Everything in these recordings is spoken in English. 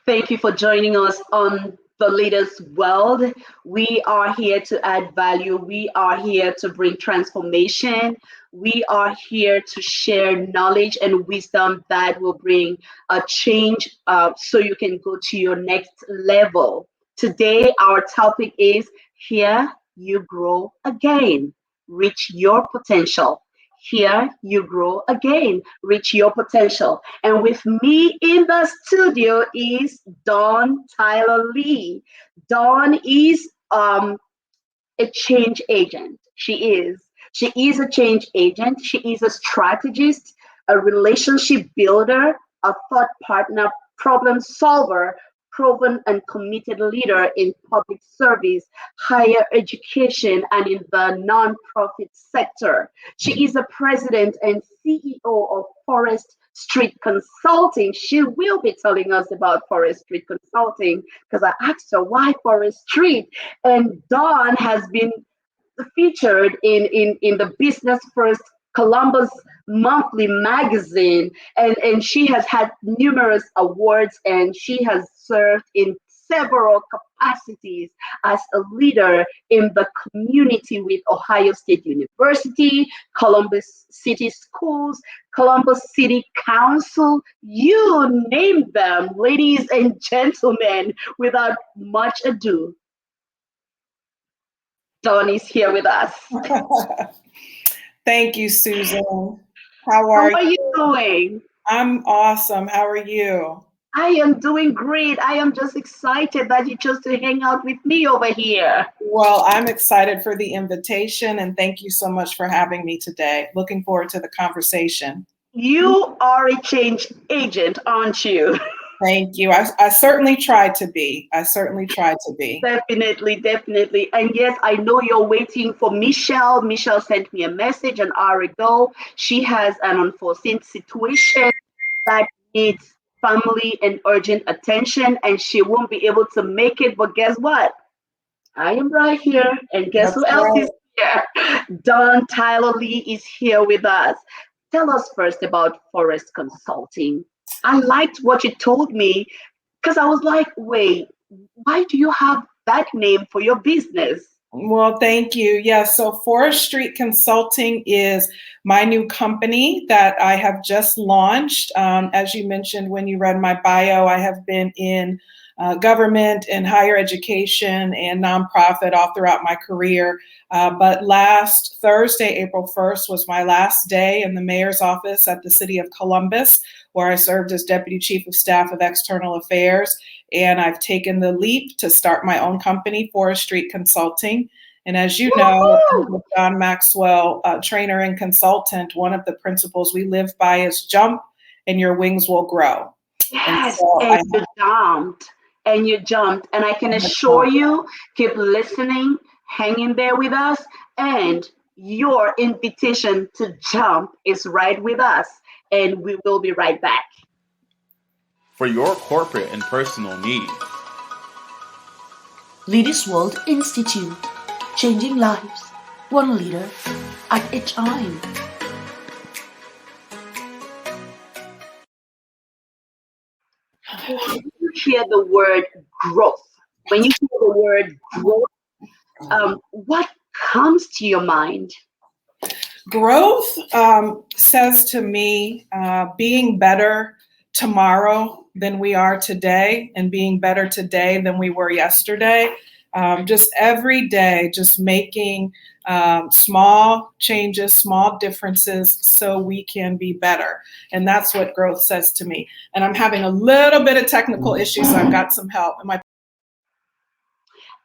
Thank you for joining us on the latest world. We are here to add value. We are here to bring transformation. We are here to share knowledge and wisdom that will bring a change so you can go to your next level. Today, our topic is Here You Grow Again. Reach your potential. Here you grow again. Reach your potential. And with me in the studio is Dawn Tyler Lee. Dawn is a change agent. She is. She is a change agent. She is a strategist, a relationship builder, a thought partner, problem solver, proven and committed leader in public service, higher education, and in the nonprofit sector. She is a president and CEO of Forest Street Consulting. She will be telling us about Forest Street Consulting because I asked her why Forest Street. And Dawn has been featured in the Business First Columbus monthly magazine, and she has had numerous awards, and she has served in several capacities as a leader in the community with Ohio State University, Columbus City Schools, Columbus City Council, you name them, ladies and gentlemen. Without much ado, Dawn is here with us. Thank you, Susan. How How are are you you? doing? I'm awesome. How are you? I am doing great. I am just excited that you chose to hang out with me over here. Well, I'm excited for the invitation and thank you so much for having me today. Looking forward to the conversation. You are a change agent, aren't you? Thank you. I certainly tried to be. I certainly tried to be. Definitely, definitely. And yes, I know you're waiting for Michelle. Michelle sent me a message an hour ago. She has an unforeseen situation that needs family and urgent attention, and she won't be able to make it. But guess what? I am right here. And guess That's who else right. is here? Don Tyler Lee is here with us. Tell us first about Forest Consulting. I liked what you told me because I was like, wait, why do you have that name for your business? Well, thank you. Yes, so Forest Street Consulting is my new company that I have just launched. As you mentioned when you read my bio, I have been in government and higher education and nonprofit all throughout my career. But last Thursday, April 1st, was my last day in the mayor's office at the city of Columbus, where I served as deputy chief of staff of external affairs. And I've taken the leap to start my own company, Forest Street Consulting. And as you know, Woohoo! with John Maxwell, trainer and consultant, one of the principles we live by is jump and your wings will grow. And Yes, so and you jumped, and you jumped. And I can assure you, keep listening, hang in there with us, and your invitation to jump is right with us. And we will be right back. For your corporate and personal needs. Leaders World Institute, changing lives, one leader at a time. When you hear the word growth, when you hear the word growth, what comes to your mind? growth says to me being better tomorrow than we are today and being better today than we were yesterday. Just every day, just making small changes, small differences so we can be better. And that's what growth says to me. And I'm having a little bit of technical issues, so I've got some help.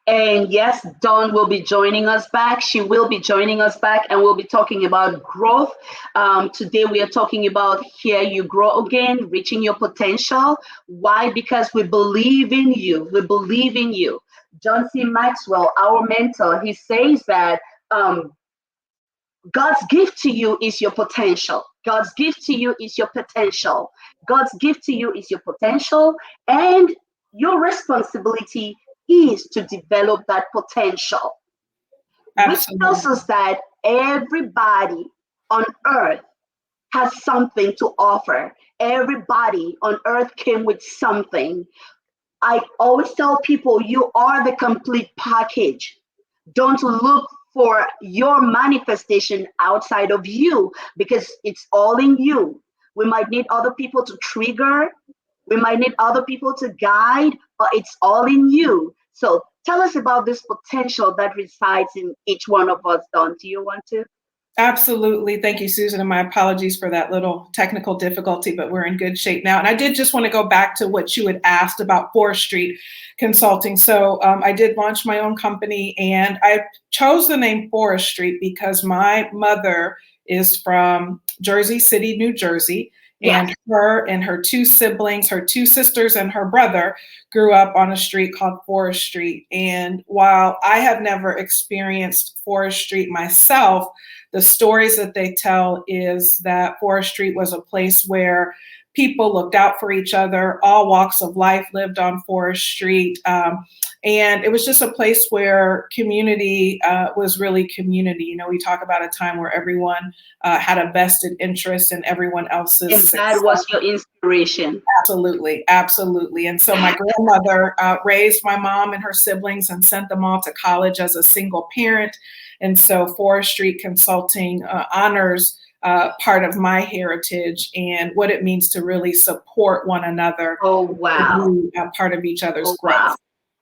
And yes, Dawn will be joining us back. She will be joining us back, and we'll be talking about growth. Today, we are talking about Here You Grow Again, reaching your potential. Why? Because we believe in you. We believe in you. John C. Maxwell, our mentor, he says that God's gift to you is your potential. God's gift to you is your potential. God's gift to you is your potential, and your responsibility is to develop that potential, which Absolutely. tells us that everybody on earth has something to offer. Everybody on earth came with something. I always tell people you are the complete package. Don't look for your manifestation outside of you because it's all in you. We might need other people to trigger, we might need other people to guide, but it's all in you. So tell us about this potential that resides in each one of us, Don. Do you want to? Absolutely. Thank you, Susan. And my apologies for that little technical difficulty, but we're in good shape now. And I did just want to go back to what you had asked about Forest Street Consulting. So I did launch my own company, and I chose the name Forest Street because my mother is from Jersey City, New Jersey. Yes. And her and her two siblings, her two sisters and her brother grew up on a street called Forest Street. And while I have never experienced Forest Street myself, the stories that they tell is that Forest Street was a place where people looked out for each other. All walks of life lived on Forest Street. And it was just a place where community was really community. You know, we talk about a time where everyone had a vested interest in everyone else's And success. that was your inspiration. Absolutely, absolutely. And so my grandmother raised my mom and her siblings and sent them all to college as a single parent. And so Forest Street Consulting honors part of my heritage and what it means to really support one another. Oh, wow. Part of each other's Oh, growth. wow.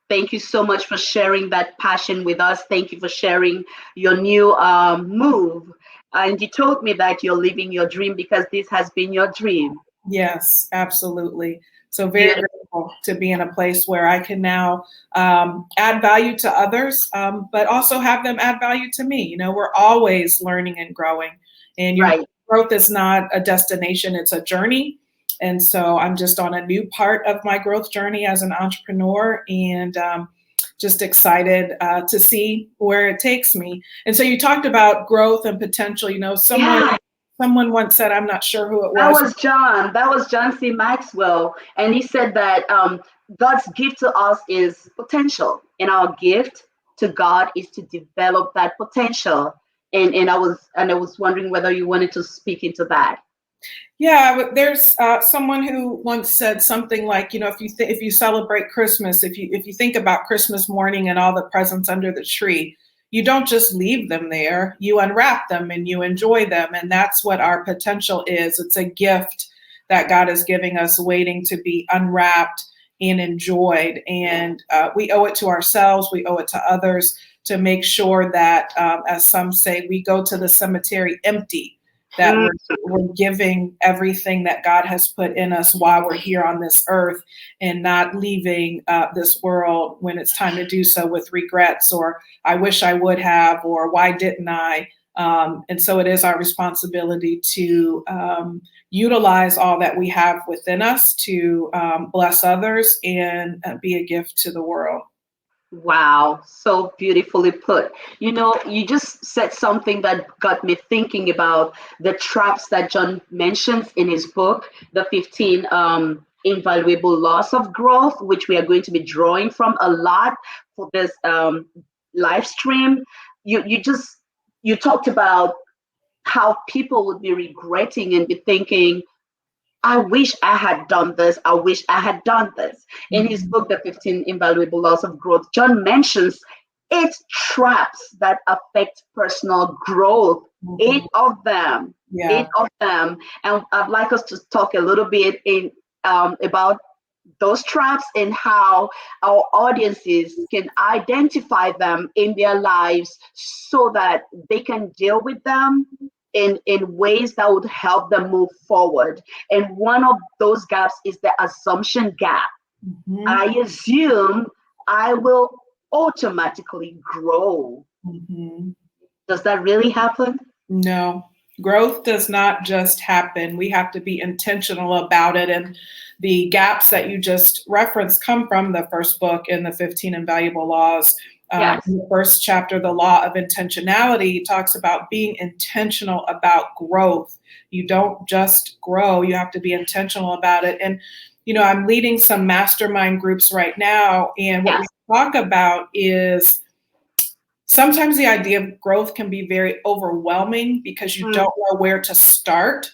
Thank you so much for sharing that passion with us. Thank you for sharing your new move. And you told me that you're living your dream because this has been your dream. Yes, absolutely. So very grateful to be in a place where I can now add value to others, but also have them add value to me. You know, we're always learning and growing, and your growth is not a destination, it's a journey. And so I'm just on a new part of my growth journey as an entrepreneur, and just excited to see where it takes me. And so you talked about growth and potential. You know, someone once said, I'm not sure who it was. That was John C. Maxwell. And he said that God's gift to us is potential. And our gift to God is to develop that potential. And I was wondering whether you wanted to speak into that. Yeah, there's someone who once said something like, you know, if you celebrate Christmas, if you think about Christmas morning and all the presents under the tree, you don't just leave them there, you unwrap them and you enjoy them. And that's what our potential is. It's a gift that God is giving us, waiting to be unwrapped and enjoyed. And we owe it to ourselves, we owe it to others to make sure that, as some say, we go to the cemetery empty, that we're giving everything that God has put in us while we're here on this earth, and not leaving this world when it's time to do so with regrets or I wish I would have, or why didn't I? And so it is our responsibility to utilize all that we have within us to bless others and be a gift to the world. Wow, so beautifully put. You know, you just said something that got me thinking about the traps that John mentions in his book, the 15 invaluable laws of growth, which we are going to be drawing from a lot for this live stream. You talked about how people would be regretting and be thinking, I wish I had done this. I wish I had done this. In his book, The 15 Invaluable Laws of Growth, John mentions 8 traps that affect personal growth. 8 of them. Yeah. 8 of them. And I'd like us to talk a little bit about those traps and how our audiences can identify them in their lives so that they can deal with them in ways that would help them move forward. And one of those gaps is the assumption gap. I assume I will automatically grow. Does that really happen? No, growth does not just happen. We have to be intentional about it. And the gaps that you just referenced come from the first book in the 15 Invaluable Laws. Yes. In the first chapter, the law of intentionality talks about being intentional about growth. You don't just grow, you have to be intentional about it. And, you know, I'm leading some mastermind groups right now. And what we talk about is sometimes the idea of growth can be very overwhelming because you don't know where to start.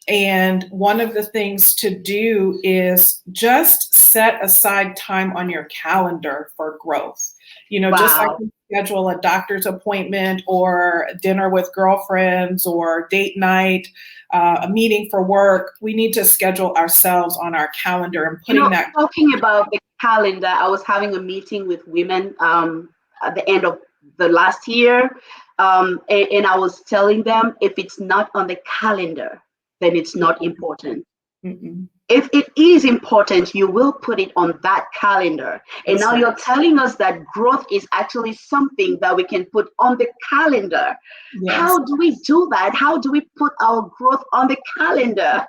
And one of the things to do is just set aside time on your calendar for growth. Just like Wow. we schedule a doctor's appointment or dinner with girlfriends or date night, a meeting for work, we need to schedule ourselves on our calendar and putting that. Talking about the calendar, I was having a meeting with women at the end of the last year, and I was telling them, if it's not on the calendar, then it's not important. Mm-mm. If it is important, you will put it on that calendar. And That's now right. you're telling us that growth is actually something that we can put on the calendar. Yes. How do we do that? How do we put our growth on the calendar?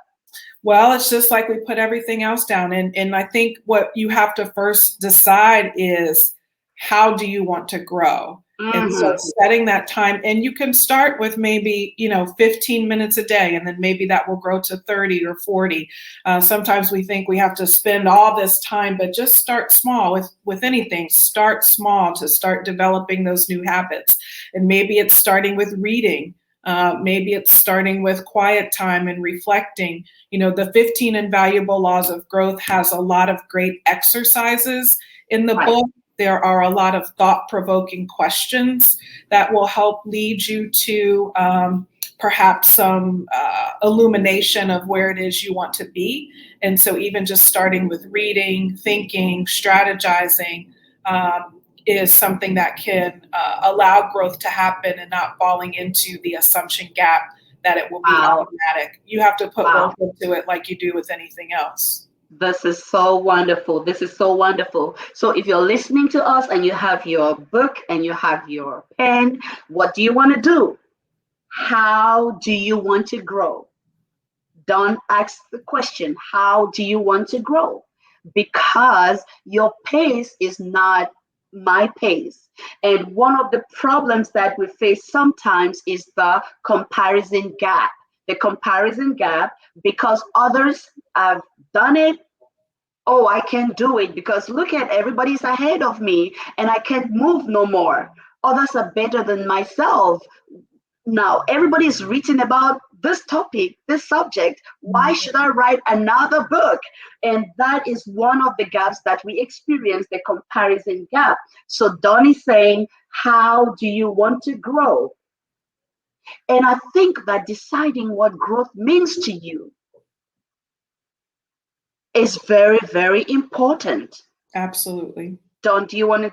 Well, it's just like we put everything else down. And I think what you have to first decide is, how do you want to grow? And so Mhm. setting that time, and you can start with maybe, 15 minutes a day, and then maybe that will grow to 30 or 40. Sometimes we think we have to spend all this time, but just start small with anything. Start small to start developing those new habits. And maybe it's starting with reading. Maybe it's starting with quiet time and reflecting. The 15 Invaluable Laws of Growth has a lot of great exercises in the Right. book. There are a lot of thought-provoking questions that will help lead you to perhaps some illumination of where it is you want to be. And so even just starting with reading, thinking, strategizing, is something that can allow growth to happen and not falling into the assumption gap that it will be Wow. automatic. You have to put Wow. work into it like you do with anything else. This is so wonderful. This is so wonderful. So if you're listening to us and you have your book and you have your pen, what do you want to do? How do you want to grow? Don't ask the question, how do you want to grow? Because your pace is not my pace. And one of the problems that we face sometimes is the comparison gap. The comparison gap, because others have done it. Oh, I can't do it because look at everybody's ahead of me and I can't move no more. Others are better than myself. Now, everybody's written about this topic, this subject. Why should I write another book? And that is one of the gaps that we experience, the comparison gap. So Don is saying, how do you want to grow? And I think that deciding what growth means to you is very, very important. Absolutely. Don, do you want to?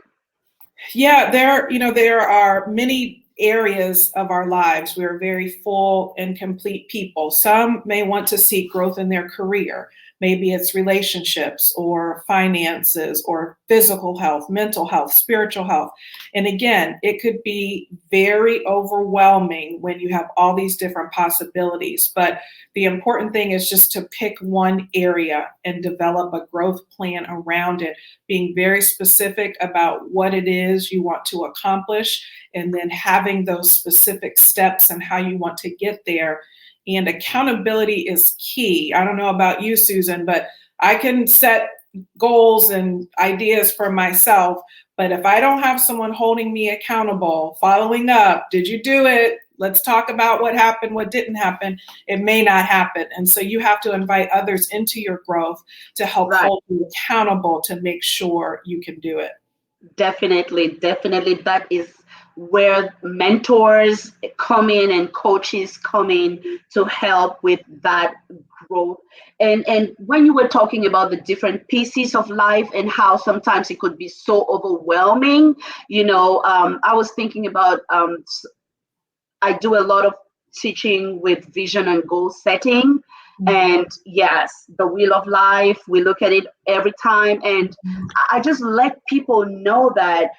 Yeah, there are many areas of our lives. We're very full and complete people. Some may want to seek growth in their career. Maybe it's relationships or finances or physical health, mental health, spiritual health. And again, it could be very overwhelming when you have all these different possibilities. But the important thing is just to pick one area and develop a growth plan around it, being very specific about what it is you want to accomplish, and then having those specific steps and how you want to get there. And accountability is key. I don't know about you, Susan, but I can set goals and ideas for myself. But if I don't have someone holding me accountable, following up, did you do it? Let's talk about what happened, what didn't happen. It may not happen. And so you have to invite others into your growth to help Right. hold you accountable to make sure you can do it. Definitely, definitely. That is where mentors come in and coaches come in to help with that growth. And when you were talking about the different pieces of life and how sometimes it could be so overwhelming, I was thinking about I do a lot of teaching with vision and goal setting. And yes, the wheel of life, we look at it every time. And I just let people know that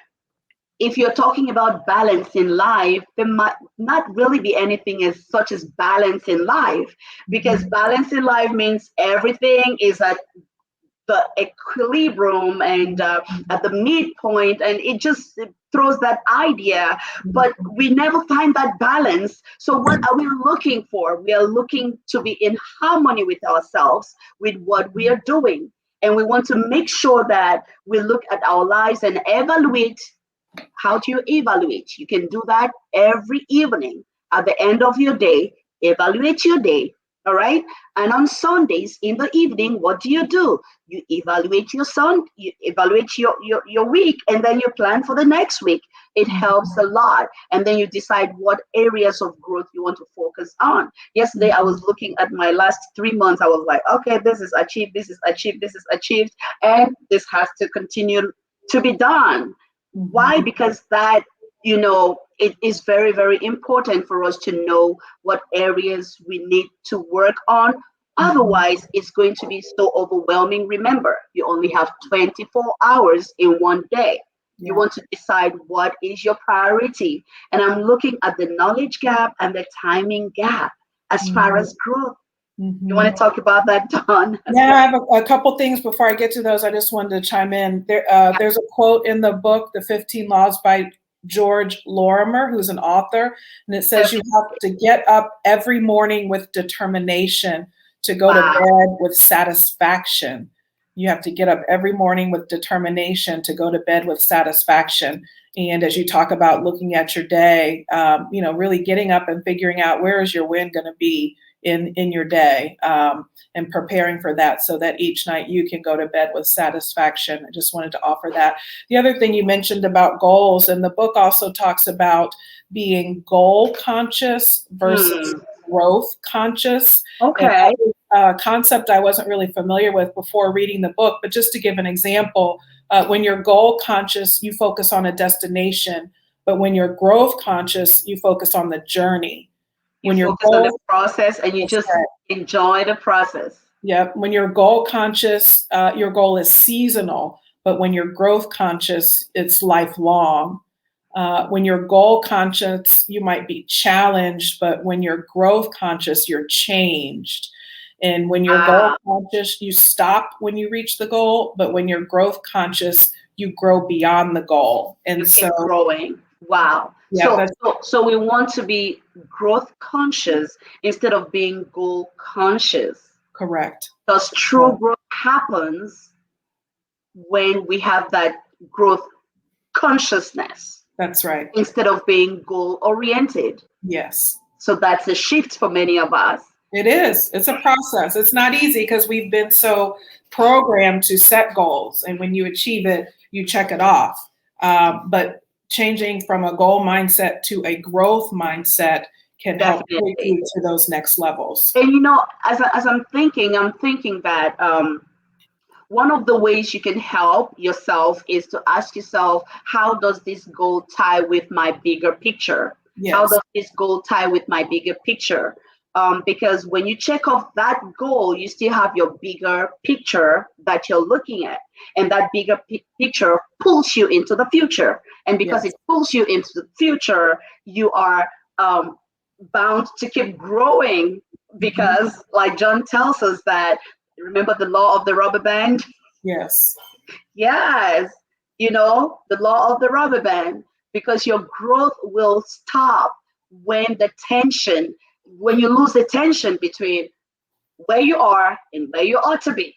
if you're talking about balance in life, there might not really be anything as such as balance in life, because balance in life means everything is at the equilibrium and at the midpoint, and it throws that idea, but we never find that balance. So what are we looking for? We are looking to be in harmony with ourselves, with what we are doing, and we want to make sure that we look at our lives and evaluate. How do you evaluate? You can do that every evening at the end of your day. Evaluate your day. All right. And on Sundays in the evening, what do? You evaluate you evaluate your week, and then you plan for the next week. It helps a lot. And then you decide what areas of growth you want to focus on. Yesterday, I was looking at my last 3 months. I was like, okay, this is achieved, this is achieved, this is achieved, and this has to continue to be done. Why? Because that, it is very, very important for us to know what areas we need to work on. Otherwise, it's going to be so overwhelming. Remember, you only have 24 hours in one day. You want to decide what is your priority. And I'm looking at the knowledge gap and the timing gap as far as growth. You want to talk about that, Dawn? Yeah, I have a couple things before I get to those. I just wanted to chime in. There's a quote in the book, The 15 Laws by George Lorimer, who's an author, and it says you have to get up every morning with determination to go to bed with satisfaction. You have to get up every morning with determination to go to bed with satisfaction. And as you talk about looking at your day, really getting up and figuring out where is your win going to be in your day, and preparing for that so that each night you can go to bed with satisfaction. I just wanted to offer that. The other thing you mentioned about goals, and the book also talks about being goal conscious versus growth conscious. Okay. A concept I wasn't really familiar with before reading the book, but just to give an example, when you're goal conscious, you focus on a destination, but when you're growth conscious, you focus on the journey. When you focus on the process and you just enjoy the process. Yeah. When you're goal conscious, your goal is seasonal, but when you're growth conscious, it's lifelong. When you're goal conscious, you might be challenged, but when you're growth conscious, you're changed. And when you're goal conscious, you stop when you reach the goal, but when you're growth conscious, you grow beyond the goal. And you keep growing. Wow. Yeah, so we want to be growth conscious instead of being goal conscious. Correct. Because true growth happens when we have that growth consciousness. That's right. Instead of being goal oriented. Yes. So that's a shift for many of us. It is. It's a process. It's not easy because we've been so programmed to set goals. And when you achieve it, you check it off. But changing from a goal mindset to a growth mindset can help take you to those next levels. And as I'm thinking that one of the ways you can help yourself is to ask yourself, how does this goal tie with my bigger picture? Yes. How does this goal tie with my bigger picture? Because when you check off that goal, you still have your bigger picture that you're looking at. And that bigger picture pulls you into the future. And because it pulls you into the future, you are bound to keep growing because, like John tells us that, remember the law of the rubber band? Yes. Yes. The law of the rubber band, because your growth will stop when you lose the tension between where you are and where you ought to be.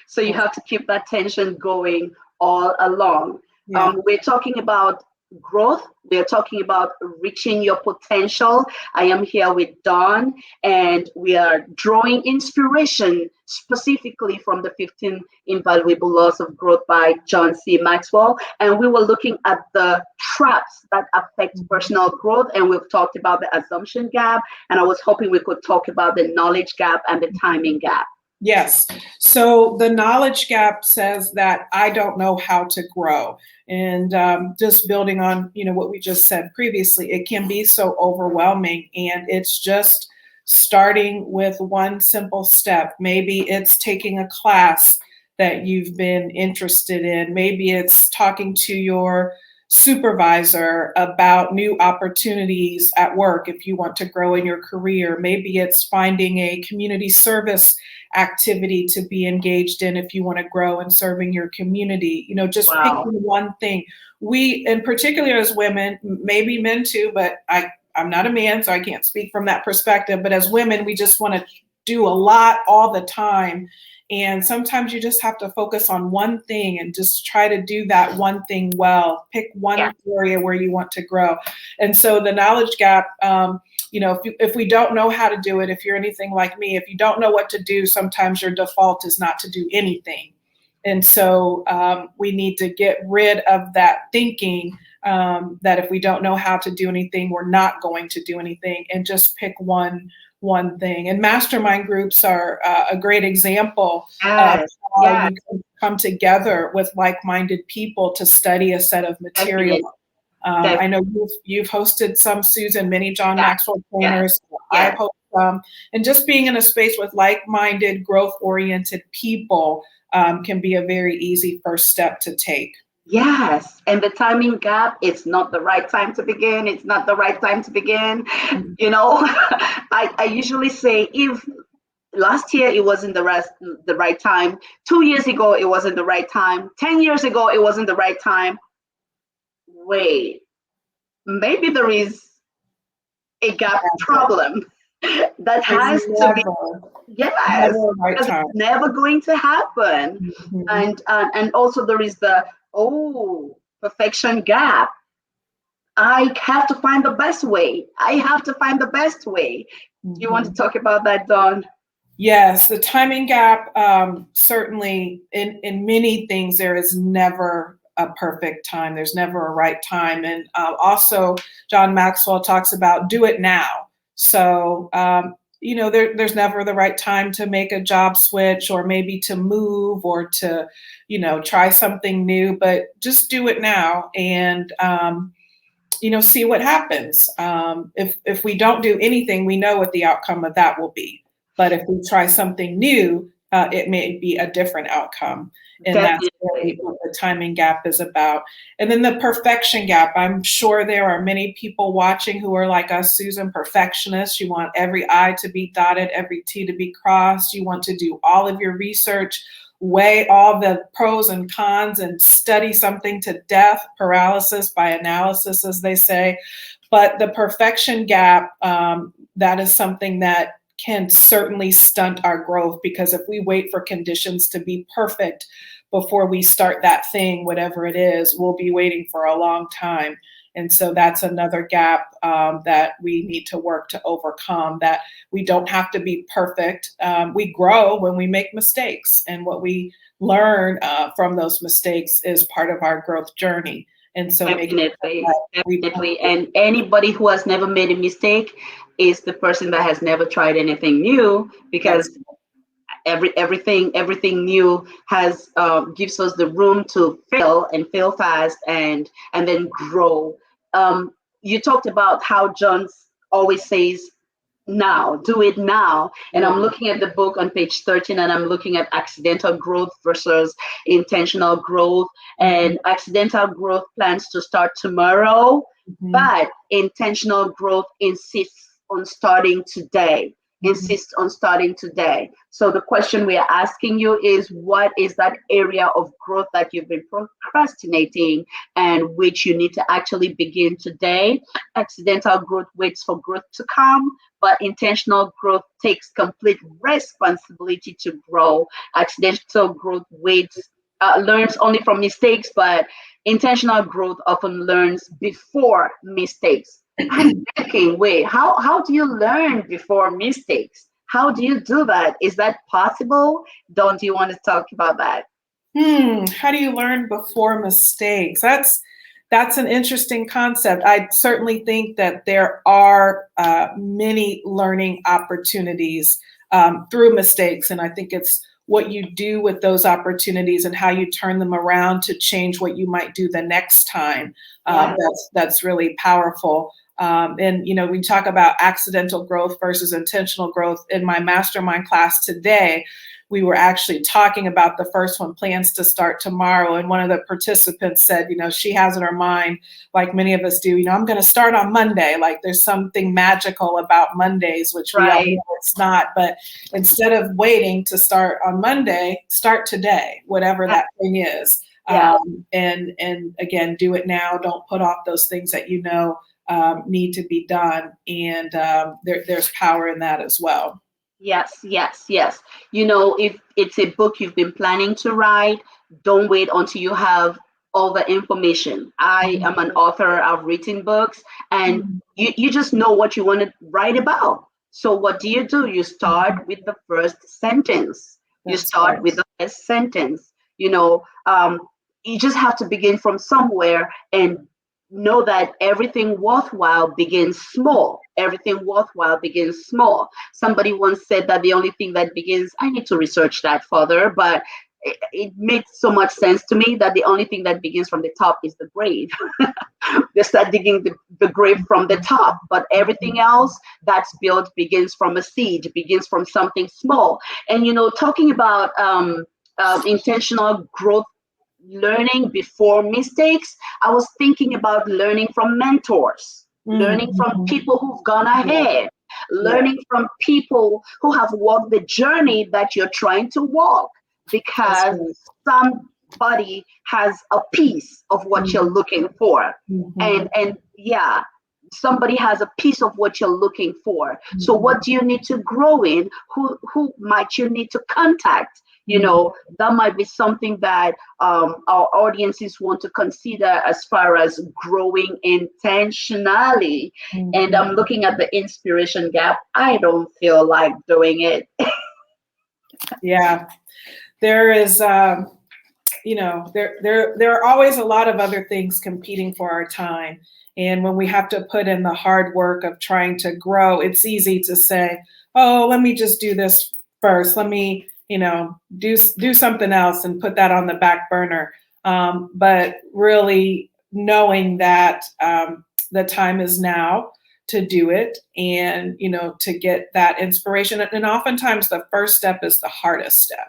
So you have to keep that tension going all along. Yeah. We're talking about growth. We're talking about reaching your potential. I am here with Dawn, and we are drawing inspiration specifically from the 15 Invaluable Laws of Growth by John C. Maxwell. And we were looking at the traps that affect personal growth, and we've talked about the assumption gap, and I was hoping we could talk about the knowledge gap and the timing gap. Yes. So the knowledge gap says that I don't know how to grow. And just building on, what we just said previously, it can be so overwhelming. And it's just starting with one simple step. Maybe it's taking a class that you've been interested in. Maybe it's talking to your supervisor about new opportunities at work if you want to grow in your career. Maybe it's finding a community service activity to be engaged in if you want to grow in serving your community. Just picking one thing. We, in particular as women, maybe men too, but I'm not a man, so I can't speak from that perspective. But as women, we just want to do a lot all the time. And sometimes you just have to focus on one thing and just try to do that one thing well. Pick one area where you want to grow. And so the knowledge gap, if we don't know how to do it, if you're anything like me, if you don't know what to do, sometimes your default is not to do anything. And so we need to get rid of that thinking that if we don't know how to do anything, we're not going to do anything, and just pick one thing. And mastermind groups are a great example of how you can come together with like-minded people to study a set of material. I know you've hosted some, Susan, many John Maxwell trainers. I've hosted some. And just being in a space with like-minded, growth-oriented people can be a very easy first step to take. Yes, and the timing gap, it's not the right time to begin. It's not the right time to begin. You know, I usually say, if last year it wasn't the right time, 2 years ago it wasn't the right time, 10 years ago it wasn't the right time. Wait, maybe there is a gap problem that has to be. Yes, it's never going to happen. And also there is the perfection gap. I have to find the best way. You want to talk about that, Dawn? Yes, the timing gap, certainly in many things, there is never a perfect time. There's never a right time. And also John Maxwell talks about do it now. So, there's never the right time to make a job switch, or maybe to move, or to, try something new, but just do it now and, see what happens. If we don't do anything, we know what the outcome of that will be. But if we try something new, it may be a different outcome. And that's really what the timing gap is about. And then the perfection gap. I'm sure there are many people watching who are like us, Susan, perfectionists. You want every I to be dotted, every T to be crossed. You want to do all of your research, weigh all the pros and cons, and study something to death, paralysis by analysis, as they say. But the perfection gap, that is something that can certainly stunt our growth, because if we wait for conditions to be perfect before we start that thing, whatever it is, we'll be waiting for a long time. And so that's another gap that we need to work to overcome, that we don't have to be perfect. We grow when we make mistakes, and what we learn from those mistakes is part of our growth journey. And so definitely. And anybody who has never made a mistake is the person that has never tried anything new, because everything new has gives us the room to fail, and fail fast, and then grow. You talked about how John always says, now, do it now. And I'm looking at the book on page 13, and I'm looking at accidental growth versus intentional growth. And accidental growth plans to start tomorrow, but intentional growth insists on starting today. So the question we are asking you is, what is that area of growth that you've been procrastinating and which you need to actually begin today? Accidental growth waits for growth to come, but intentional growth takes complete responsibility to grow. Accidental growth learns only from mistakes, but intentional growth often learns before mistakes. I'm thinking, wait, how do you learn before mistakes? How do you do that? Is that possible? Don't you want to talk about that? How do you learn before mistakes? That's an interesting concept. I certainly think that there are many learning opportunities through mistakes, and I think it's what you do with those opportunities and how you turn them around to change what you might do the next time. That's really powerful. And, we talk about accidental growth versus intentional growth. In my mastermind class today, we were actually talking about the first one, plans to start tomorrow. And one of the participants said, she has in her mind, like many of us do, I'm going to start on Monday. Like there's something magical about Mondays, which we all know it's not. But instead of waiting to start on Monday, start today, whatever that thing is. And again, do it now. Don't put off those things that need to be done. And there's power in that as well. Yes, yes, yes. You know, if it's a book you've been planning to write, don't wait until you have all the information. I am an author, I've written books, and Mhm. you just know what you want to write about. So, what do? You start with the first sentence. You That's start right. with the first sentence. You know, you just have to begin from somewhere and know that everything worthwhile begins small. Everything worthwhile begins small. Somebody once said that the only thing that begins, I need to research that further, but it made so much sense to me that the only thing that begins from the top is the grave. They start digging the grave from the top, but everything else that's built begins from a seed, begins from something small. And, you know, talking about intentional growth, learning before mistakes, I was thinking about learning from mentors, learning from Mhm. people who've gone Yeah, ahead, yeah, learning from people who have walked the journey that you're trying to walk, that's because right. somebody has a piece of what you're Mhm. looking for. Mhm. And yeah, somebody has a piece of what you're looking for. So Mhm. what do you need to grow in? Who might you need to contact? You Mhm. know, that might be something that our audiences want to consider as far as growing intentionally. And Mhm. I'm looking at the inspiration gap. I don't feel like doing it. Yeah, there is. There are always a lot of other things competing for our time. And when we have to put in the hard work of trying to grow, it's easy to say, "Oh, let me just do this first. Let me, do something else and put that on the back burner." But really knowing that the time is now to do it, and to get that inspiration. And oftentimes, the first step is the hardest step.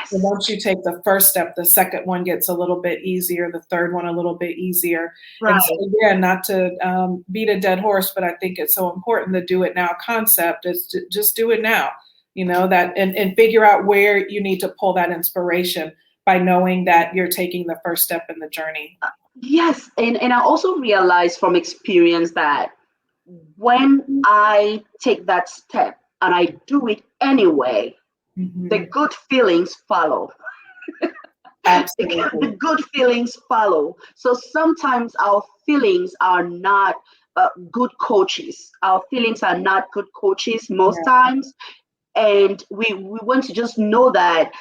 So Yes, once you take the first step, the second one gets a little bit easier, the third one a little bit easier. And so right. again, not to beat a dead horse, but I think it's so important. The do it now concept is to just do it now, that, and figure out where you need to pull that inspiration by knowing that you're taking the first step in the journey. Yes, and I also realized from experience that when I take that step and I do it anyway, the Hmm. good feelings follow. The Absolutely. good feelings follow. So sometimes our feelings are not good coaches. Our feelings are not good coaches most Yeah. times. And we want to just know that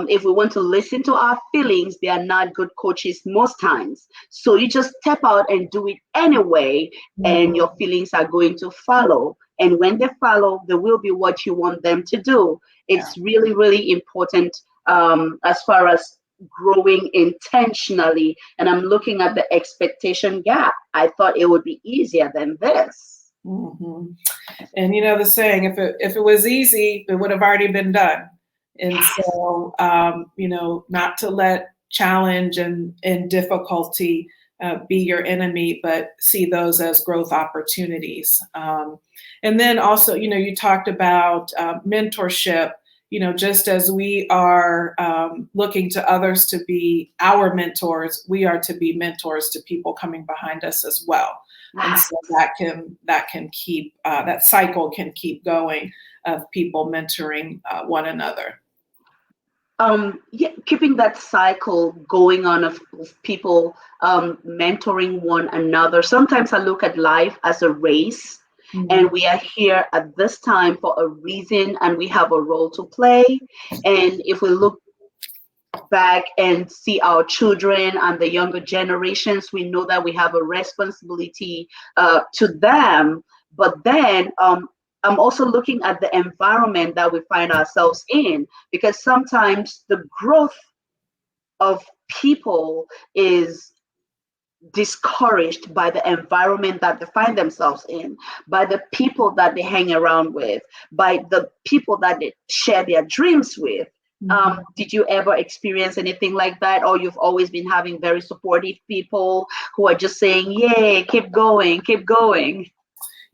if we want to listen to our feelings, they are not good coaches most times. So you just step out and do it anyway, and Mhm. your feelings are going to follow. And when they follow, they will be what you want them to do. Yeah. It's really, really important as far as growing intentionally. And I'm looking at the expectation gap. I thought it would be easier than this. Hmm. And the saying, if it was easy, it would have already been done. And Yes. so, not to let challenge and difficulty be your enemy, but see those as growth opportunities. And then also, you talked about mentorship. Just as we are looking to others to be our mentors, we are to be mentors to people coming behind us as well. And so that can keep that cycle can keep going of people mentoring one another. Yeah, keeping that cycle going on of people mentoring one another. Sometimes I look at life as a race, Mhm. and we are here at this time for a reason, and we have a role to play. And if we look back and see our children and the younger generations, we know that we have a responsibility to them. But then I'm also looking at the environment that we find ourselves in, because sometimes the growth of people is discouraged by the environment that they find themselves in, by the people that they hang around with, by the people that they share their dreams with. Mhm. Did you ever experience anything like that? Or you've always been having very supportive people who are just saying, yay, keep going, keep going?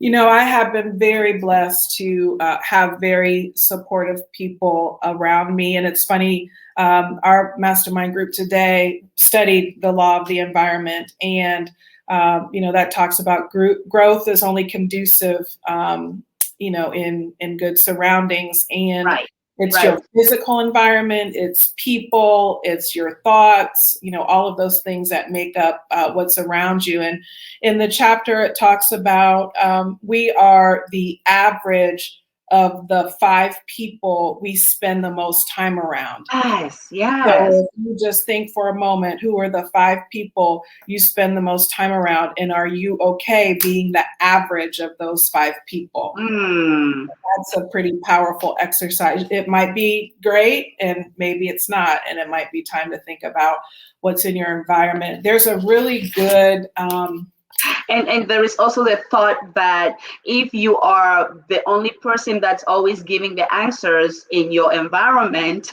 I have been very blessed to have very supportive people around me. And it's funny, our mastermind group today studied the law of the environment. And, that talks about growth is only conducive in good surroundings. And Right. it's Right. your physical environment, it's people, it's your thoughts, all of those things that make up what's around you. And in the chapter, it talks about we are the average of the 5 people we spend the most time around. Yes. Yes. So if you just think for a moment, who are the 5 people you spend the most time around, and are you okay being the average of those 5 people? That's a pretty powerful exercise. It might be great, and maybe it's not, and it might be time to think about what's in your environment. There's a really good and there is also the thought that if you are the only person that's always giving the answers in your environment,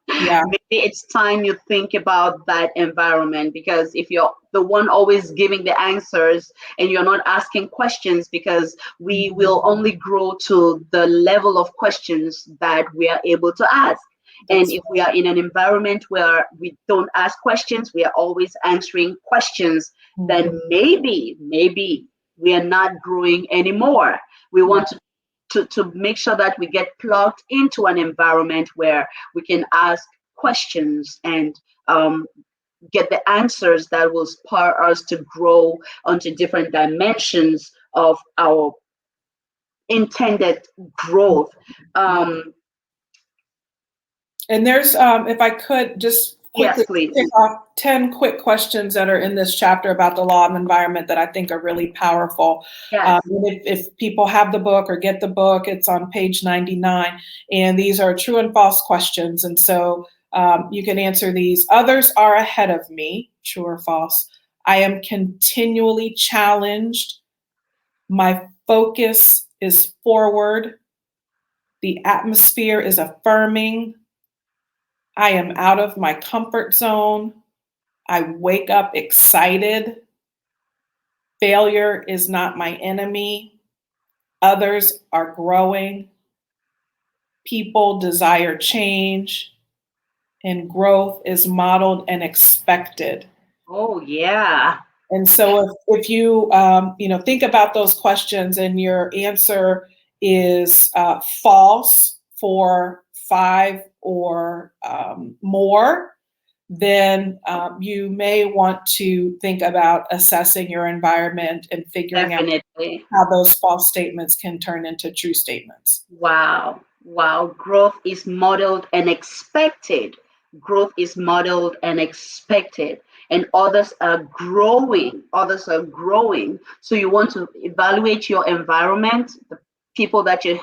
yeah, maybe it's time you think about that environment, because if you're the one always giving the answers and you're not asking questions, because we will only grow to the level of questions that we are able to ask. And if we are in an environment where we don't ask questions, we are always answering questions, then maybe we are not growing anymore. We want to make sure that we get plugged into an environment where we can ask questions and get the answers that will spur us to grow onto different dimensions of our intended growth. And there's, if I could just quickly tick off 10 quick questions that are in this chapter about the law of environment that I think are really powerful. Yes. If people have the book or get the book, it's on page 99. And these are true and false questions. And so you can answer these. Others are ahead of me, true or false. I am continually challenged. My focus is forward. The atmosphere is affirming. I am out of my comfort zone. I wake up excited. Failure is not my enemy. Others are growing. People desire change. And growth is modeled and expected. Oh, yeah. And so if you think about those questions and your answer is false for 5 or more, then you may want to think about assessing your environment and figuring out how those false statements can turn into true statements. Wow. Growth is modeled and expected. Growth is modeled and expected. And others are growing. So you want to evaluate your environment, the people that you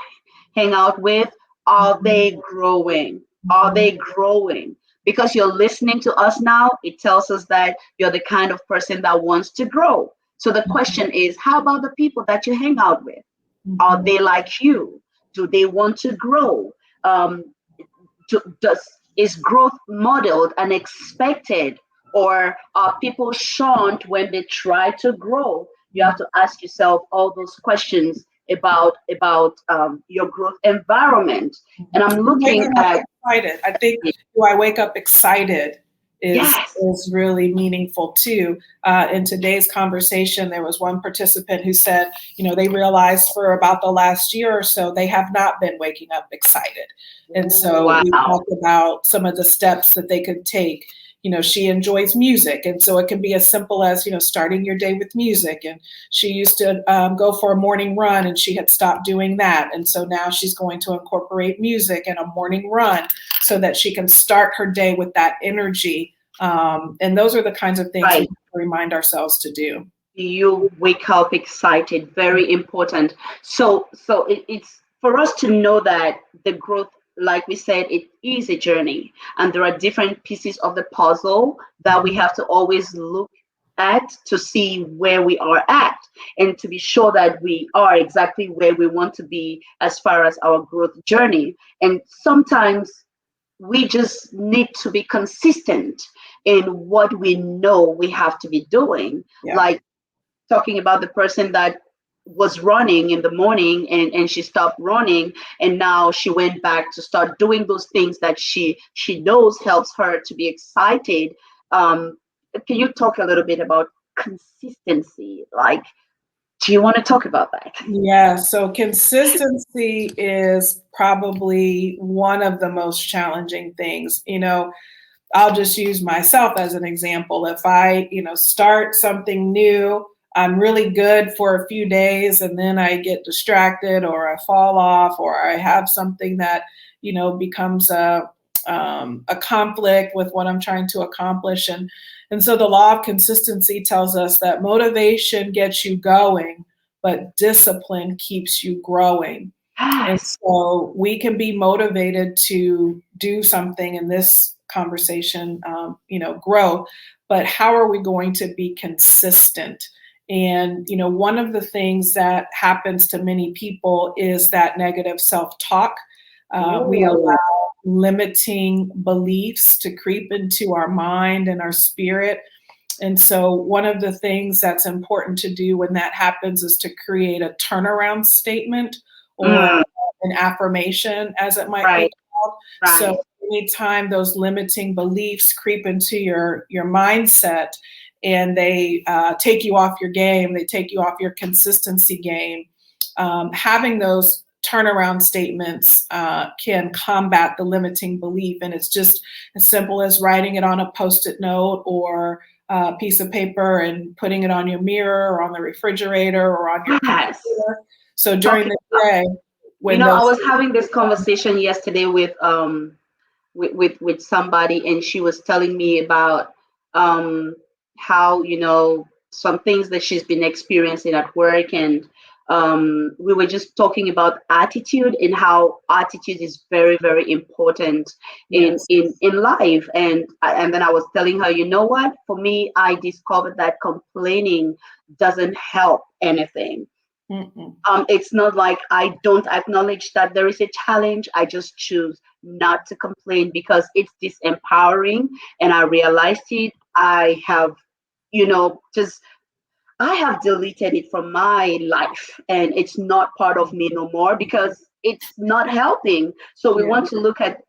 hang out with. Are they growing? Are they growing? Because you're listening to us now, it tells us that you're the kind of person that wants to grow. So the question is, how about the people that you hang out with? Are they like you? Do they want to grow? Is growth modeled and expected, or are people shunned when they try to grow? You have to ask yourself all those questions about your growth environment. And I'm looking at excited. I think do I wake up excited is really meaningful too. In today's conversation, there was one participant who said, they realized for about the last year or so, they have not been waking up excited. And so we talked about some of the steps that they could take. She enjoys music. And so it can be as simple as, starting your day with music. And she used to go for a morning run, and she had stopped doing that. And so now she's going to incorporate music and a morning run so that she can start her day with that energy. And those are the kinds of things we have to remind ourselves to do. You wake up excited, very important. So it's for us to know that the growth, like we said, it is a journey, and there are different pieces of the puzzle that we have to always look at to see where we are at, and to be sure that we are exactly where we want to be as far as our growth journey. And sometimes we just need to be consistent in what we know we have to be doing. Like talking about the person that was running in the morning and she stopped running, and now she went back to start doing those things that she knows helps her to be excited. Can you talk a little bit about consistency, like Do you want to talk about that? Yeah, so consistency is probably one of the most challenging things. I'll just use myself as an example. If I, start something new, I'm really good for a few days and then I get distracted or I fall off or I have something that, becomes a conflict with what I'm trying to accomplish. And so the law of consistency tells us that motivation gets you going, but discipline keeps you growing. And Yes. so we can be motivated to do something in this conversation, grow, but how are we going to be consistent? And, one of the things that happens to many people is that negative self-talk. We allow limiting beliefs to creep into our mind and our spirit. And so one of the things that's important to do when that happens is to create a turnaround statement or an affirmation, as it might be called. Right. So anytime those limiting beliefs creep into your mindset and they take you off your game, they take you off your consistency game, having those turnaround statements can combat the limiting belief. And it's just as simple as writing it on a Post-it note or a piece of paper and putting it on your mirror or on the refrigerator or on your computer. So during the day, when I was having this conversation yesterday with somebody, and she was telling me about how some things that she's been experiencing at work, and we were just talking about attitude and how attitude is very, very important in life. And then I was telling her, you know what? For me, I discovered that complaining doesn't help anything. It's not like I don't acknowledge that there is a challenge. I just choose not to complain because it's disempowering. And I realized it. I have, I have deleted it from my life, and it's not part of me no more because it's not helping. So we want to look at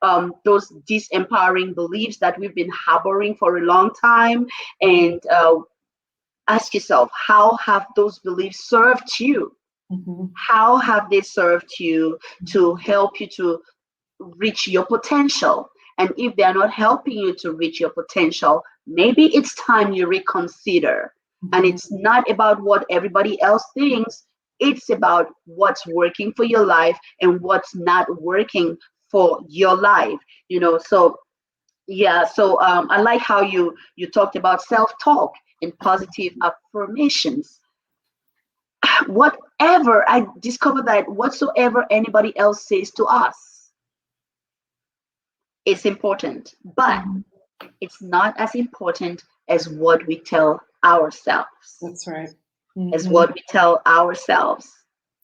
those disempowering beliefs that we've been harboring for a long time, and ask yourself, how have those beliefs served you? How have they served you to help you to reach your potential? And if they are not helping you to reach your potential, maybe it's time you reconsider. And it's not about what everybody else thinks. It's about what's working for your life and what's not working for your life. So I like how you talked about self-talk and positive affirmations. Whatever, I discovered that whatsoever anybody else says to us is important, but it's not as important as what we tell ourselves. That's right. As what we tell ourselves.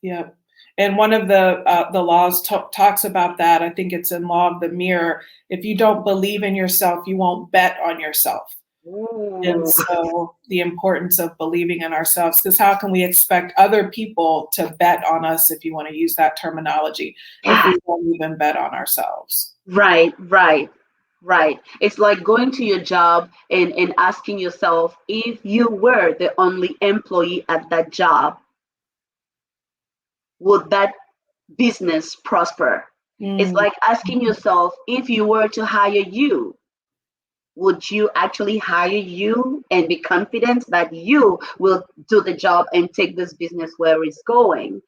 Yeah. And one of the laws talks about that. I think it's in Law of the Mirror. If you don't believe in yourself, you won't bet on yourself. And so the importance of believing in ourselves, because how can we expect other people to bet on us, if you want to use that terminology, if we don't even bet on ourselves? Right. It's like going to your job and asking yourself, if you were the only employee at that job, would that business prosper? It's like asking yourself, if you were to hire you, would you actually hire you and be confident that you will do the job and take this business where it's going?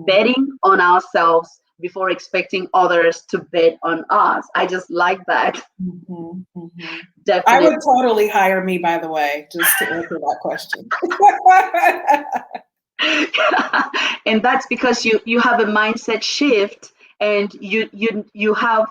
Betting on ourselves before expecting others to bet on us. I just like that. Definitely. I would totally hire me, by the way, just to answer that question. And that's because you have a mindset shift, and you have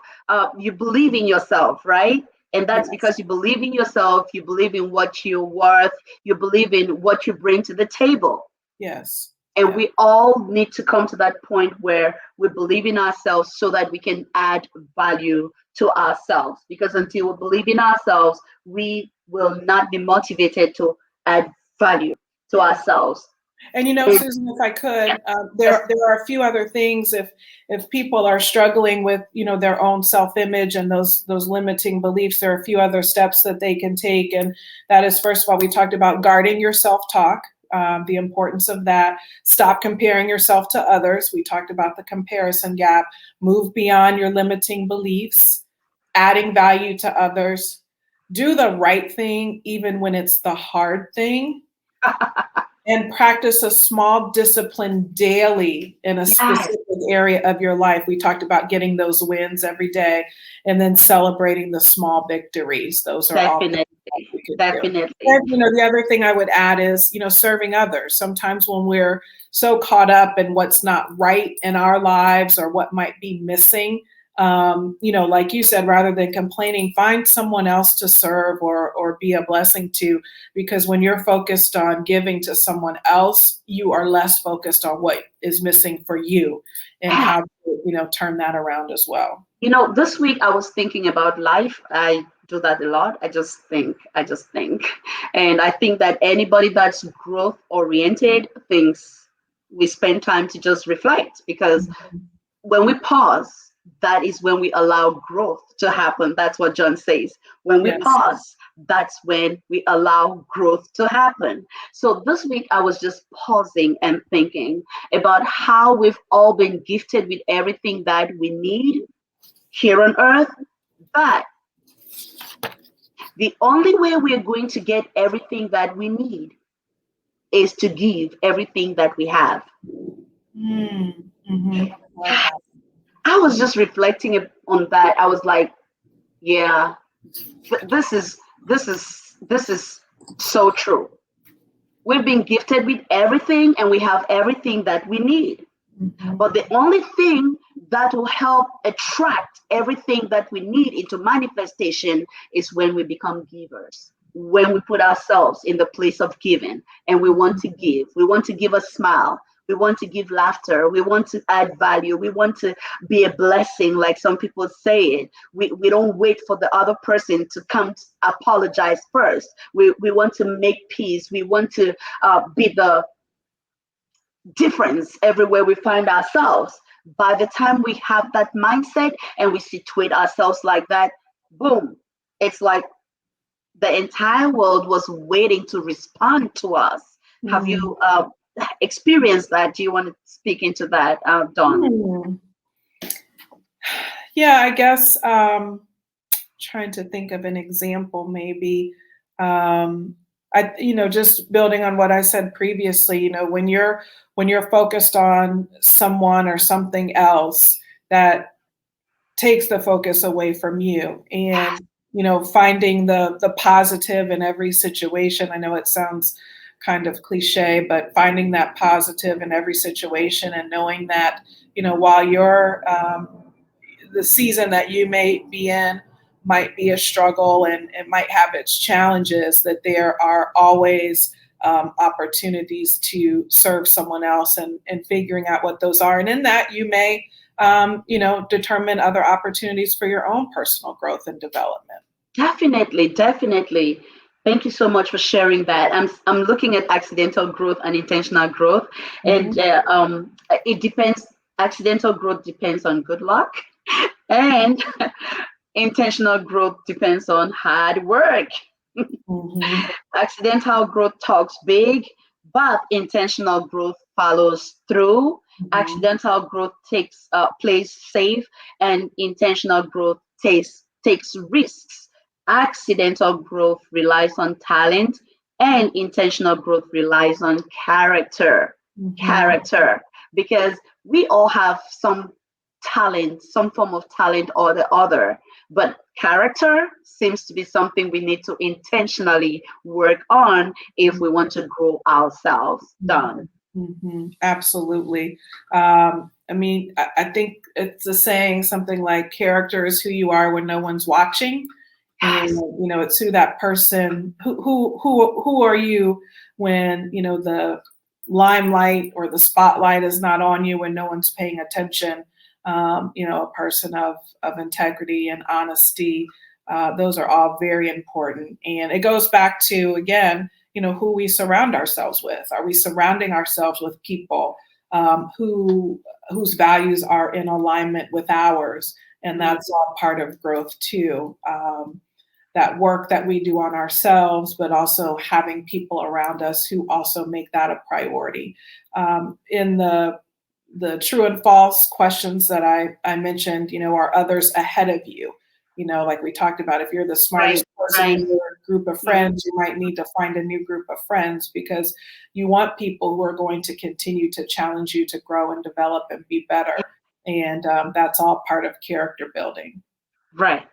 you believe in yourself, right? And that's because you believe in yourself, you believe in what you're worth, you believe in what you bring to the table. Yes. And we all need to come to that point where we believe in ourselves so that we can add value to ourselves. Because until we believe in ourselves, we will not be motivated to add value to ourselves. And Susan, if I could, there are a few other things. If people are struggling with their own self-image and those limiting beliefs, there are a few other steps that they can take. And that is, first of all, we talked about guarding your self-talk. the importance of that. Stop comparing yourself to others. We talked about the comparison gap. Move beyond your limiting beliefs, adding value to others. Do the right thing, even when it's the hard thing. And practice a small discipline daily in a specific area of your life. We talked about getting those wins every day and then celebrating the small victories. Those are all things we could do. And, the other thing I would add is, serving others. Sometimes when we're so caught up in what's not right in our lives or what might be missing, like you said, rather than complaining, find someone else to serve or be a blessing to, because when you're focused on giving to someone else, you are less focused on what is missing for you and how to, turn that around as well. This week I was thinking about life. I do that a lot. I just think. And I think that anybody that's growth oriented thinks we spend time to just reflect, because when we pause, that is when we allow growth to happen. That's what John says. When we pause, that's when we allow growth to happen. So this week, I was just pausing and thinking about how we've all been gifted with everything that we need here on earth. But the only way we're going to get everything that we need is to give everything that we have. Mm-hmm. I was just reflecting on that. I was like, yeah, this is so true. We've been gifted with everything and we have everything that we need. Mm-hmm. But the only thing that will help attract everything that we need into manifestation is when we become givers. When we put ourselves in the place of giving and we want to give. We want to give a smile. We want to give laughter. We want to add value. We want to be a blessing, like some people say it. We don't wait for the other person to come to apologize first. We want to make peace. We want to be the difference everywhere we find ourselves. By the time we have that mindset and we situate ourselves like that, boom, it's like the entire world was waiting to respond to us. Mm. Have you experienced that? Do you want to speak into that, Dawn? Yeah, I guess trying to think of an example, maybe. Just building on what I said previously, when you're focused on someone or something else, that takes the focus away from you. And finding the positive in every situation. I know it sounds kind of cliche, but finding that positive in every situation and knowing that, while you're the season that you may be in might be a struggle and it might have its challenges, that there are always opportunities to serve someone else and figuring out what those are. And in that you may, determine other opportunities for your own personal growth and development. Definitely. Thank you so much for sharing that. I'm looking at accidental growth and intentional growth, and it depends. Accidental growth depends on good luck, and intentional growth depends on hard work. Mm-hmm. Accidental growth talks big, but intentional growth follows through. Mm-hmm. Accidental growth plays safe, and intentional growth takes risks. Accidental growth relies on talent, and intentional growth relies on character. Mm-hmm. Character, because we all have some talent, some form of talent or the other, but character seems to be something we need to intentionally work on if we want to grow ourselves. Done. Mm-hmm. Absolutely. I think it's a saying, something like, character is who you are when no one's watching. And it's who that person, who are you when the limelight or the spotlight is not on you, when no one's paying attention. A person of integrity and honesty. Those are all very important. And it goes back to, again, who we surround ourselves with. Are we surrounding ourselves with people whose values are in alignment with ours? And that's all part of growth too. that work that we do on ourselves, but also having people around us who also make that a priority. In the true and false questions that I mentioned, are others ahead of you? Like we talked about, if you're the smartest person in your group of friends, you might need to find a new group of friends, because you want people who are going to continue to challenge you to grow and develop and be better. And that's all part of character building. Right.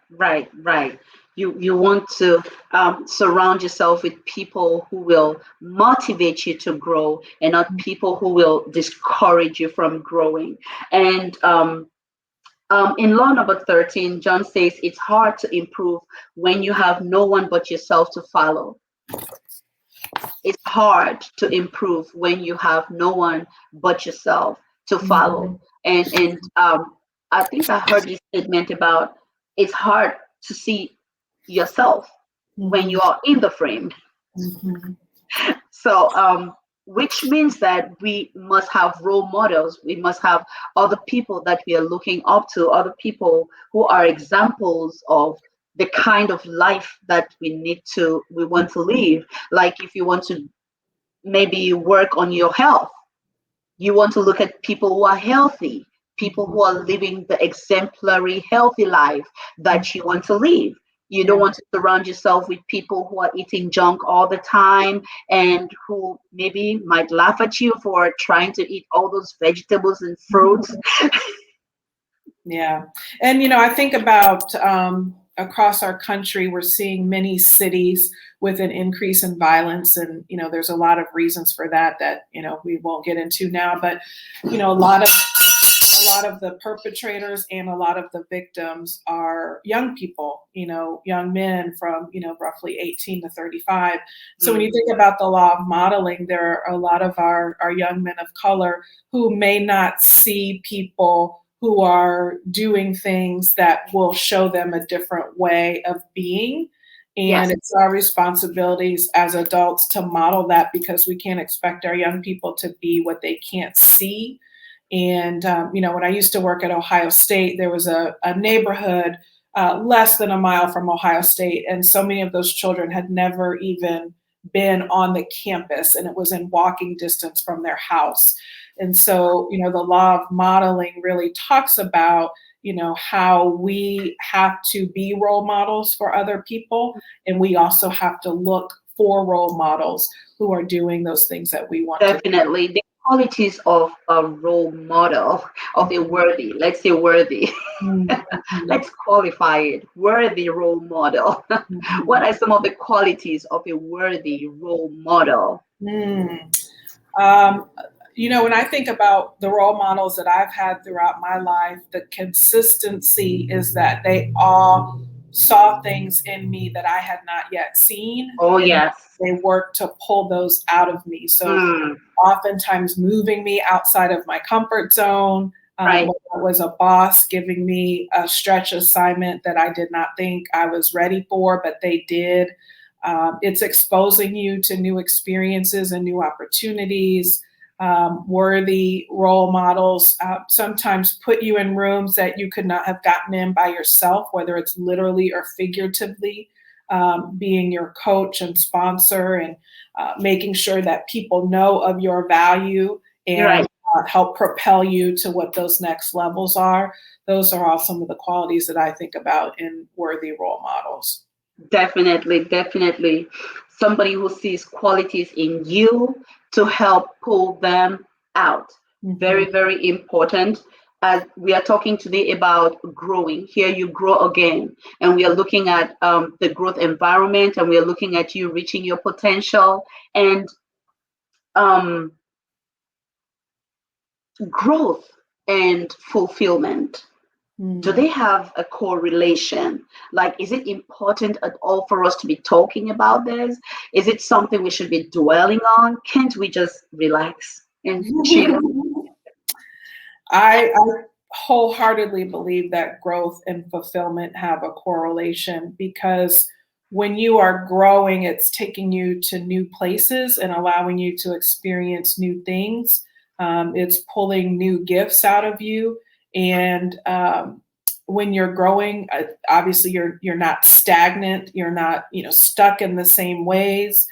You want to surround yourself with people who will motivate you to grow, and not people who will discourage you from growing. And in law number 13, John says it's hard to improve when you have no one but yourself to follow. It's hard to improve when you have no one but yourself to follow. And I think I heard this statement about it's hard to see yourself when you are in the frame. So, which means that we must have role models. We must have other people that we are looking up to, other people who are examples of the kind of life that we want to live. Like if you want to maybe work on your health, you want to look at people who are healthy, people who are living the exemplary healthy life that you want to live. You don't want to surround yourself with people who are eating junk all the time, and who maybe might laugh at you for trying to eat all those vegetables and fruits. Yeah. And, I think about across our country, we're seeing many cities with an increase in violence. And, there's a lot of reasons for that, we won't get into now. But, a lot of the perpetrators and a lot of the victims are young people, young men from, roughly 18 to 35. So when you think about the law of modeling, there are a lot of our young men of color who may not see people who are doing things that will show them a different way of being. And it's our responsibilities as adults to model that, because we can't expect our young people to be what they can't see. And, when I used to work at Ohio State, there was a neighborhood less than a mile from Ohio State. And so many of those children had never even been on the campus, and it was in walking distance from their house. And so, the law of modeling really talks about, how we have to be role models for other people. And we also have to look for role models who are doing those things that we want to do. Definitely. The qualities of a role model, of a worthy, let's say worthy. Let's qualify it. Worthy role model. What are some of the qualities of a worthy role model? When I think about the role models that I've had throughout my life, the consistency is that they all saw things in me that I had not yet seen. Oh, yes. They worked to pull those out of me. So oftentimes moving me outside of my comfort zone. Whether it was a boss giving me a stretch assignment that I did not think I was ready for, but they did. It's exposing you to new experiences and new opportunities. Worthy role models sometimes put you in rooms that you could not have gotten in by yourself, whether it's literally or figuratively, being your coach and sponsor, and making sure that people know of your value and help propel you to what those next levels are. Those are all some of the qualities that I think about in worthy role models. Definitely. Somebody who sees qualities in you to help pull them out. Very, very important. As we are talking today about growing, here you grow again. And we are looking at the growth environment, and we are looking at you reaching your potential. And growth and fulfillment. Do they have a correlation? Like, is it important at all for us to be talking about this? Is it something we should be dwelling on? Can't we just relax and chill? I wholeheartedly believe that growth and fulfillment have a correlation, because when you are growing, it's taking you to new places and allowing you to experience new things. It's pulling new gifts out of you. And when you're growing, obviously you're not stagnant. You're not, stuck in the same ways.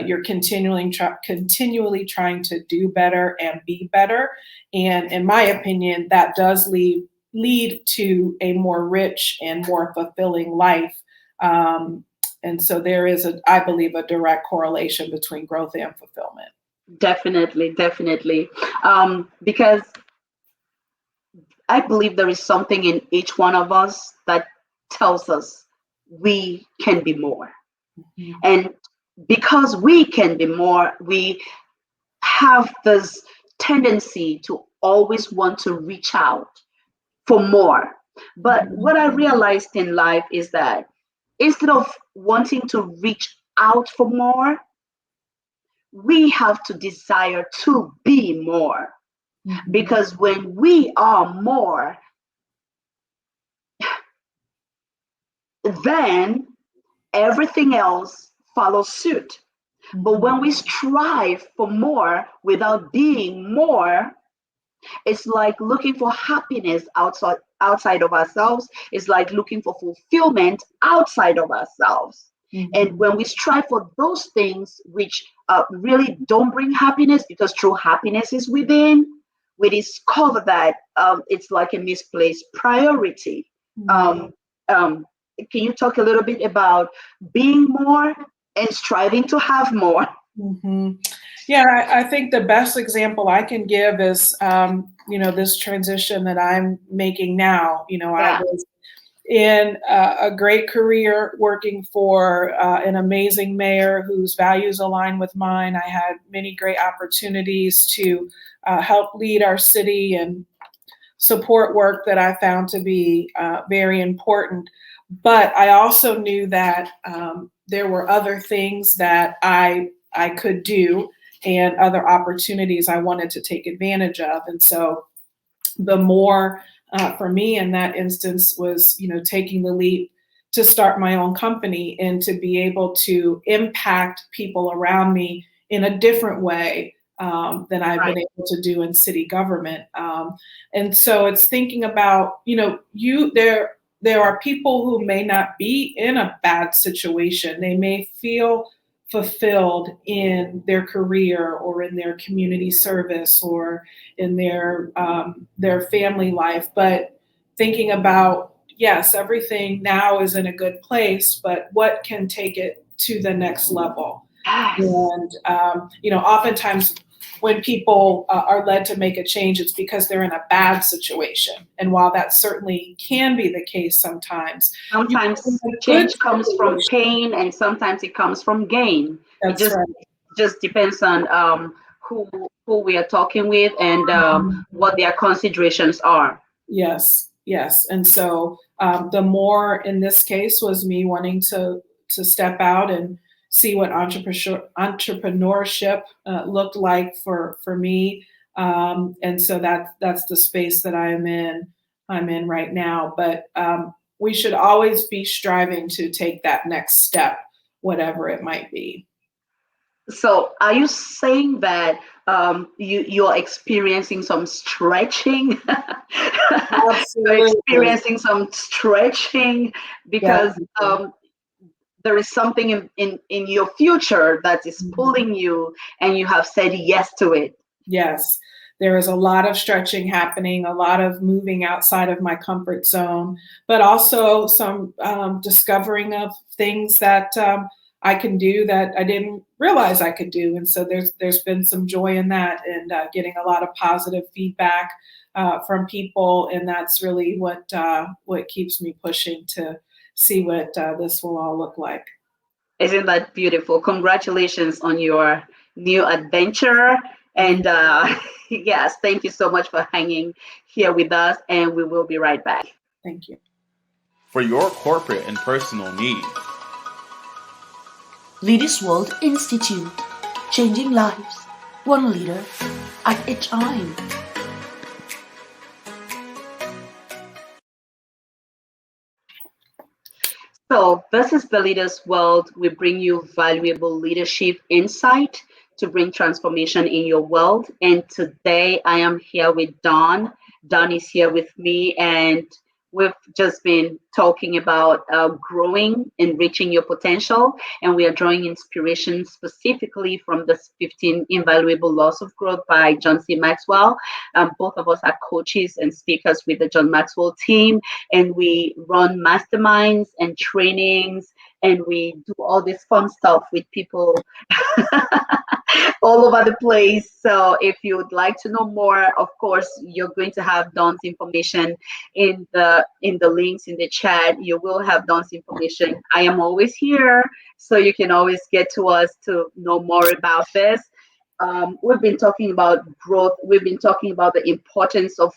You're continually trying to do better and be better. And in my opinion, that does lead to a more rich and more fulfilling life. And so there is, I believe, a direct correlation between growth and fulfillment. Definitely, definitely. Because I believe there is something in each one of us that tells us we can be more. Mhm. And because we can be more, we have this tendency to always want to reach out for more. But what I realized in life is that instead of wanting to reach out for more, we have to desire to be more. Mhm. Because when we are more, then everything else follows suit. But when we strive for more without being more, it's like looking for happiness outside of ourselves. It's like looking for fulfillment outside of ourselves. And when we strive for those things which really don't bring happiness, because true happiness is within, we discover that it's like a misplaced priority. Um, um, can you talk a little bit about being more and striving to have more? Mm-hmm. Yeah, I think the best example I can give is, this transition that I'm making now. I Yeah. was in a great career working for an amazing mayor whose values align with mine. I had many great opportunities to help lead our city and support work that I found to be very important. But I also knew that there were other things that I could do and other opportunities I wanted to take advantage of. And so the more for me in that instance was, taking the leap to start my own company and to be able to impact people around me in a different way than I've been Right. able to do in city government. And so it's thinking about, there are people who may not be in a bad situation. They may feel fulfilled in their career or in their community service or in their family life, but thinking about, yes, everything now is in a good place, but what can take it to the next level? Yes. And oftentimes when people are led to make a change, it's because they're in a bad situation. And while that certainly can be the case sometimes, you can be Sometimes in a good change comes from situation. pain, and sometimes it comes from gain. It That's right. just depends on who we are talking with and what their considerations are. Yes, yes. And so the more in this case was me wanting to step out and see what entrepreneurship looked like for me. And so that's the space that I'm in right now. But we should always be striving to take that next step, whatever it might be. So, are you saying that you're experiencing some stretching? You're Absolutely. experiencing some stretching because Definitely. there is something in your future that is Mhm. pulling you, and you have said yes to it. Yes, there is a lot of stretching happening, a lot of moving outside of my comfort zone, but also some discovering of things that I can do that I didn't realize I could do. And so there's been some joy in that, and getting a lot of positive feedback from people, and that's really what keeps me pushing to see what this will all look like. Isn't that beautiful? Congratulations on your new adventure. Thank And yes, thank you so much for hanging here with us. And we will be right back. thank you. For your corporate and personal needs. Leaders World Institute, changing lives, one leader at a time. So, this is the Leaders World. We bring you valuable leadership insight to bring transformation in your world. And today I am here with Dawn. Dawn is here with me, and We've just been talking about growing and reaching your potential, and we are drawing inspiration specifically from the 15 Invaluable Laws of Growth by John C. Maxwell. Both of us are coaches and speakers with the John Maxwell team, and we run masterminds and trainings, and we do all this fun stuff with people all over the place. So if you would like to know more, of course, you're going to have Dawn's information in the links in the chat. You will have Dawn's information. I am always here, so you can always get to us to know more about this. We've been talking about growth. We've been talking about the importance of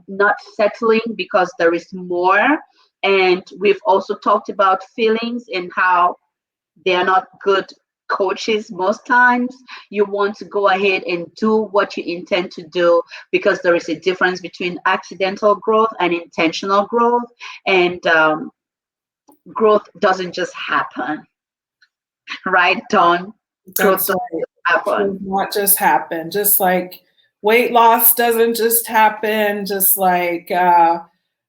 not settling because there is more. And we've also talked about feelings and how they are not good coaches most times. You want to go ahead and do what you intend to do, because there is a difference between accidental growth and intentional growth. And growth doesn't just happen, right, Dawn? Growth That's doesn't right. just happen. Does not just happen. Just like weight loss doesn't just happen. Just like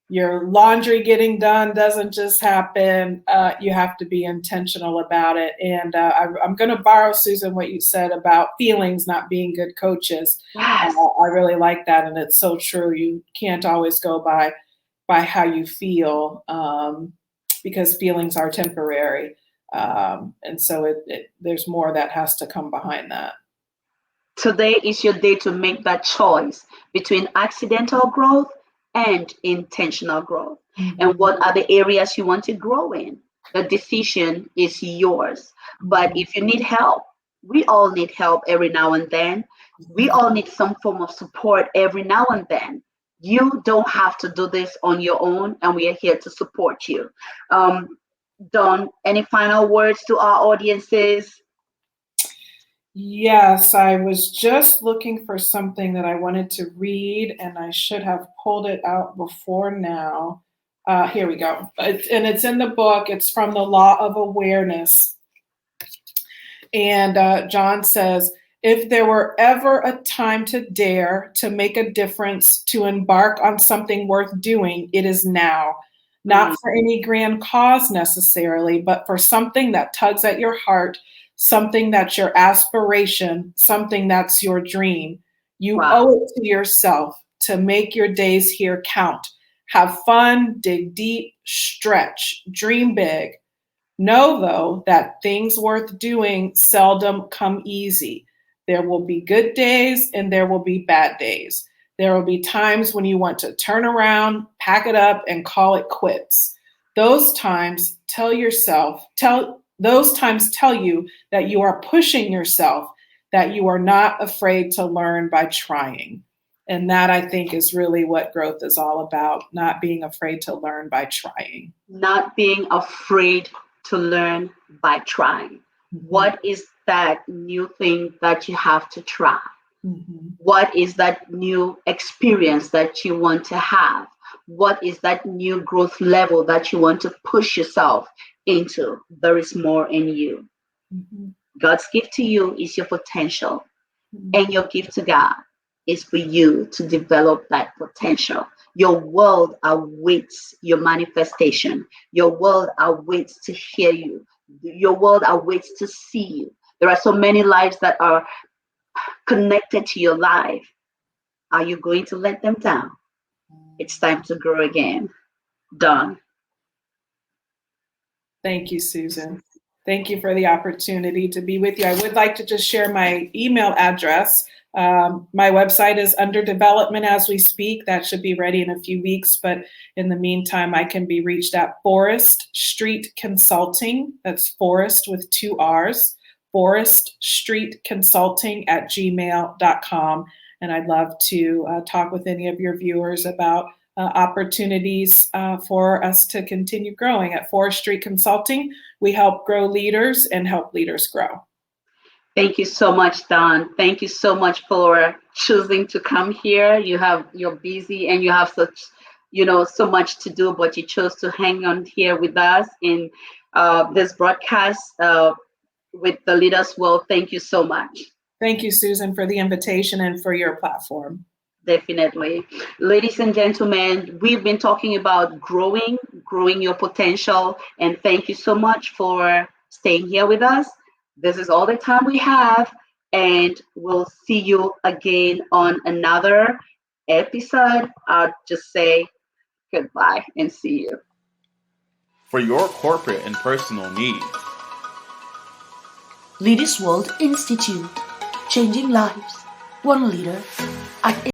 your laundry getting done doesn't just happen. You have to be intentional about it. And I'm going to borrow, Susan, what you said about feelings not being good coaches. Yes. I really like that, and it's so true. You can't always go by how you feel, because feelings are temporary. And so there's more that has to come behind that. Today is your day to make that choice between accidental growth and intentional growth. And what are the areas you want to grow in? The decision is yours. But if you need help, we all need help every now and then. We all need some form of support every now and then. You don't have to do this on your own, and we are here to support you. Dawn, any final words to our audiences? Yes, I was just looking for something that I wanted to read, and I should have pulled it out before now. Here we go. It's in the book. It's from the Law of Awareness. And John says, if there were ever a time to dare to make a difference, to embark on something worth doing, it is now. Not for any grand cause necessarily, but for something that tugs at your heart, something that's your aspiration, something that's your dream. You owe it to yourself to make your days here count. Have fun, dig deep, stretch, dream big. Know, though, that things worth doing seldom come easy. There will be good days and there will be bad days. There will be times when you want to turn around, pack it up, and call it quits. Those times tell you that you are pushing yourself, that you are not afraid to learn by trying. And that, I think, is really what growth is all about, not being afraid to learn by trying. Not being afraid to learn by trying. What is that new thing that you have to try? What is that new experience that you want to have? What is that new growth level that you want to push yourself into? There is more in you. God's gift to you is your potential, and your gift to God is for you to develop that potential. Your world awaits your manifestation. Your world awaits to hear you. Your world awaits to see you. There are so many lives that are connected to your life. Are you going to let them down? It's time to grow again. Done. Thank you, Susan. Thank you for the opportunity to be with you. I would like to just share my email address. My website is under development as we speak. That should be ready in a few weeks. But in the meantime, I can be reached at Forest Street Consulting. That's Forest with 2 R's. Forest Street Consulting at gmail.com. And I'd love to talk with any of your viewers about opportunities for us to continue growing. At Forest Street Consulting, we help grow leaders and help leaders grow. Thank you so much, Dawn. Thank you so much for choosing to come here. You're busy and you have such, so much to do, but you chose to hang on here with us in this broadcast with the Leaders World. Thank you so much. Thank you, Susan, for the invitation and for your platform. Definitely. Ladies and gentlemen, we've been talking about growing your potential, and thank you so much for staying here with us. This is all the time we have, and we'll see you again on another episode. I'll just say goodbye and see you. For your corporate and personal needs. Leaders World Institute, changing lives, one leader at